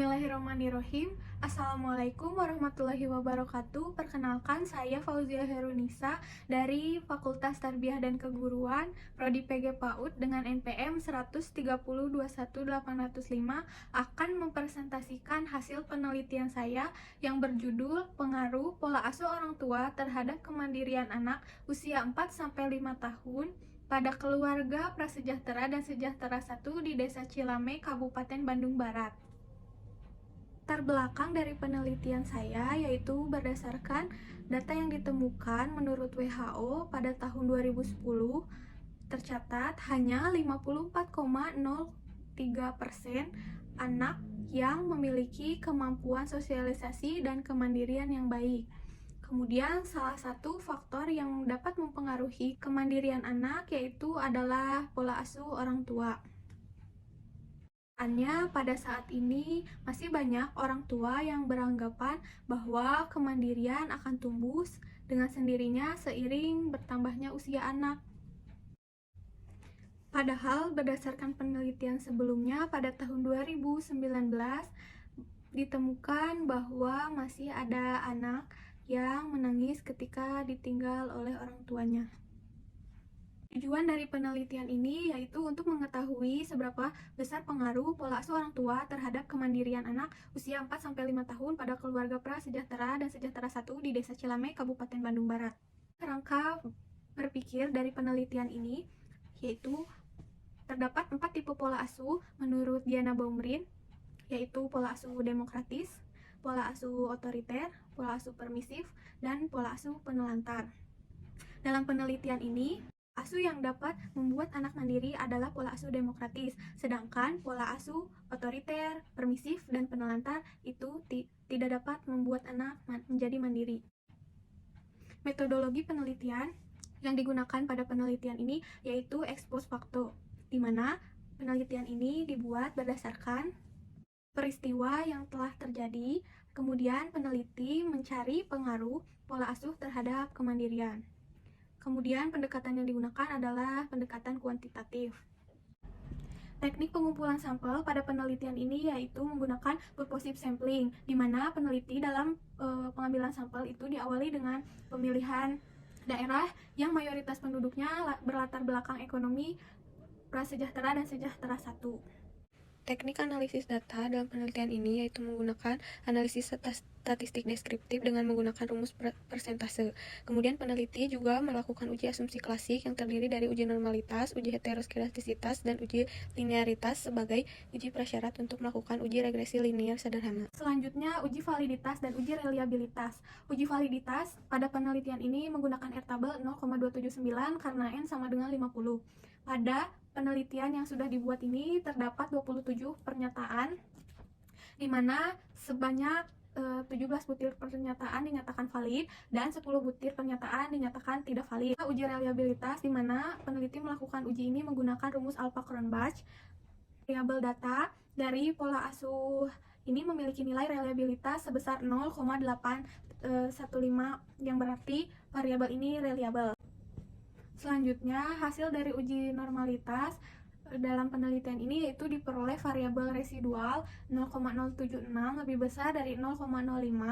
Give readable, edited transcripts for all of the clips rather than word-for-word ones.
Bismillahirrahmanirrahim. Assalamualaikum warahmatullahi wabarakatuh. Perkenalkan, saya Fauzia Herunisa dari Fakultas Tarbiyah dan Keguruan, Prodi PG PAUD dengan NPM 130.21805 akan mempresentasikan hasil penelitian saya yang berjudul Pengaruh Pola Asuh Orang Tua Terhadap Kemandirian Anak Usia 4-5 tahun pada keluarga prasejahtera dan sejahtera 1 di Desa Cilame, Kabupaten Bandung Barat. Latar belakang dari penelitian saya yaitu berdasarkan data yang ditemukan menurut WHO pada tahun 2010, tercatat hanya 54,03% anak yang memiliki kemampuan sosialisasi dan kemandirian yang baik. Kemudian salah satu faktor yang dapat mempengaruhi kemandirian anak yaitu adalah pola asuh orang tua. Pada saat ini masih banyak orang tua yang beranggapan bahwa kemandirian akan tumbuh dengan sendirinya seiring bertambahnya usia anak. Padahal berdasarkan penelitian sebelumnya pada tahun 2019 ditemukan bahwa masih ada anak yang menangis ketika ditinggal oleh orang tuanya. Tujuan dari penelitian ini yaitu untuk mengetahui seberapa besar pengaruh pola asuh orang tua terhadap kemandirian anak usia 4-5 tahun pada keluarga prasejahtera dan sejahtera 1 di Desa Cilame, Kabupaten Bandung Barat. Kerangka berpikir dari penelitian ini yaitu terdapat 4 tipe pola asuh menurut Diana Baumrind, yaitu pola asuh demokratis, pola asuh otoriter, pola asuh permisif, dan pola asuh penelantar. Dalam penelitian ini, asuh yang dapat membuat anak mandiri adalah pola asuh demokratis, sedangkan pola asuh otoriter, permisif, dan penelantar itu tidak dapat membuat anak menjadi mandiri. Metodologi penelitian yang digunakan pada penelitian ini yaitu ex post facto, di mana penelitian ini dibuat berdasarkan peristiwa yang telah terjadi, kemudian peneliti mencari pengaruh pola asuh terhadap kemandirian. Kemudian pendekatan yang digunakan adalah pendekatan kuantitatif. Teknik pengumpulan sampel pada penelitian ini yaitu menggunakan purposive sampling, di mana peneliti dalam pengambilan sampel itu diawali dengan pemilihan daerah yang mayoritas penduduknya berlatar belakang ekonomi prasejahtera dan sejahtera 1. Teknik analisis data dalam penelitian ini yaitu menggunakan analisis statistik deskriptif dengan menggunakan rumus persentase. Kemudian peneliti juga melakukan uji asumsi klasik yang terdiri dari uji normalitas, uji heteroskedastisitas, dan uji linearitas sebagai uji prasyarat untuk melakukan uji regresi linear sederhana. Selanjutnya, uji validitas dan uji reliabilitas. Uji validitas pada penelitian ini menggunakan R-tabel 0,279 karena N sama dengan 50. Pada penelitian yang sudah dibuat ini terdapat 27 pernyataan, di mana sebanyak 17 butir pernyataan dinyatakan valid dan 10 butir pernyataan dinyatakan tidak valid. Uji reliabilitas, di mana peneliti melakukan uji ini menggunakan rumus Alpha-Cronbach. Variabel data dari pola asuh ini memiliki nilai reliabilitas sebesar 0,815 yang berarti variabel ini reliable. Selanjutnya, hasil dari uji normalitas dalam penelitian ini yaitu diperoleh variabel residual 0,076 lebih besar dari 0,05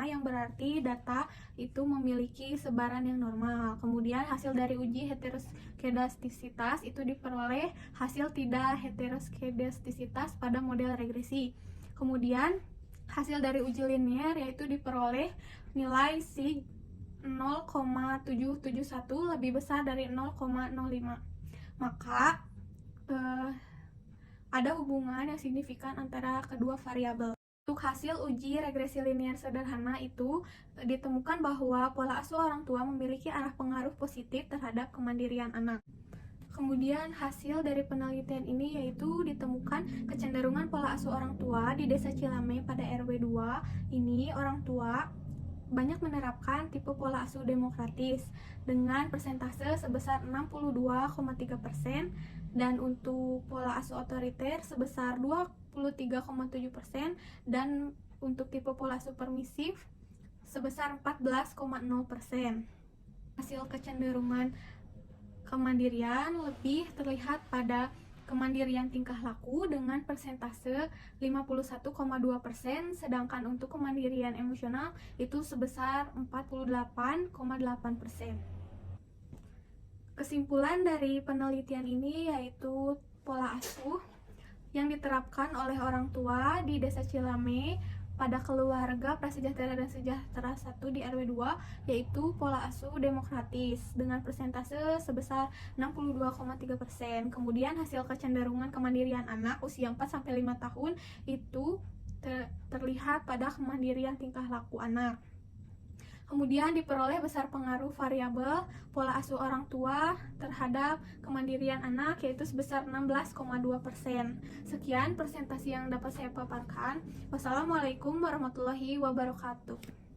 yang berarti data itu memiliki sebaran yang normal. Kemudian hasil dari uji heteroskedastisitas itu diperoleh hasil tidak heteroskedastisitas pada model regresi. Kemudian hasil dari uji linear yaitu diperoleh nilai sig 0,771 lebih besar dari 0,05. Maka ada hubungan yang signifikan antara kedua variabel. Untuk hasil uji regresi linear sederhana itu ditemukan bahwa pola asuh orang tua memiliki arah pengaruh positif terhadap kemandirian anak. Kemudian hasil dari penelitian ini yaitu ditemukan kecenderungan pola asuh orang tua di Desa Cilame pada RW 2 ini orang tua banyak menerapkan tipe pola asuh demokratis dengan persentase sebesar 62,3% dan untuk pola asuh otoriter sebesar 23,7% dan untuk tipe pola asuh permisif sebesar 14,0%. Hasil kecenderungan kemandirian lebih terlihat pada kemandirian tingkah laku dengan persentase 51,2%, sedangkan untuk kemandirian emosional itu sebesar 48,8%. Kesimpulan dari penelitian ini yaitu pola asuh yang diterapkan oleh orang tua di Desa Cilame pada keluarga Prasejahtera dan Sejahtera 1 di RW 2 yaitu pola asuh demokratis dengan persentase sebesar 62,3%. Kemudian hasil kecenderungan kemandirian anak usia 4-5 tahun itu terlihat pada kemandirian tingkah laku anak. Kemudian diperoleh besar pengaruh variabel pola asuh orang tua terhadap kemandirian anak yaitu sebesar 16,2%. Sekian presentasi yang dapat saya paparkan. Wassalamualaikum warahmatullahi wabarakatuh.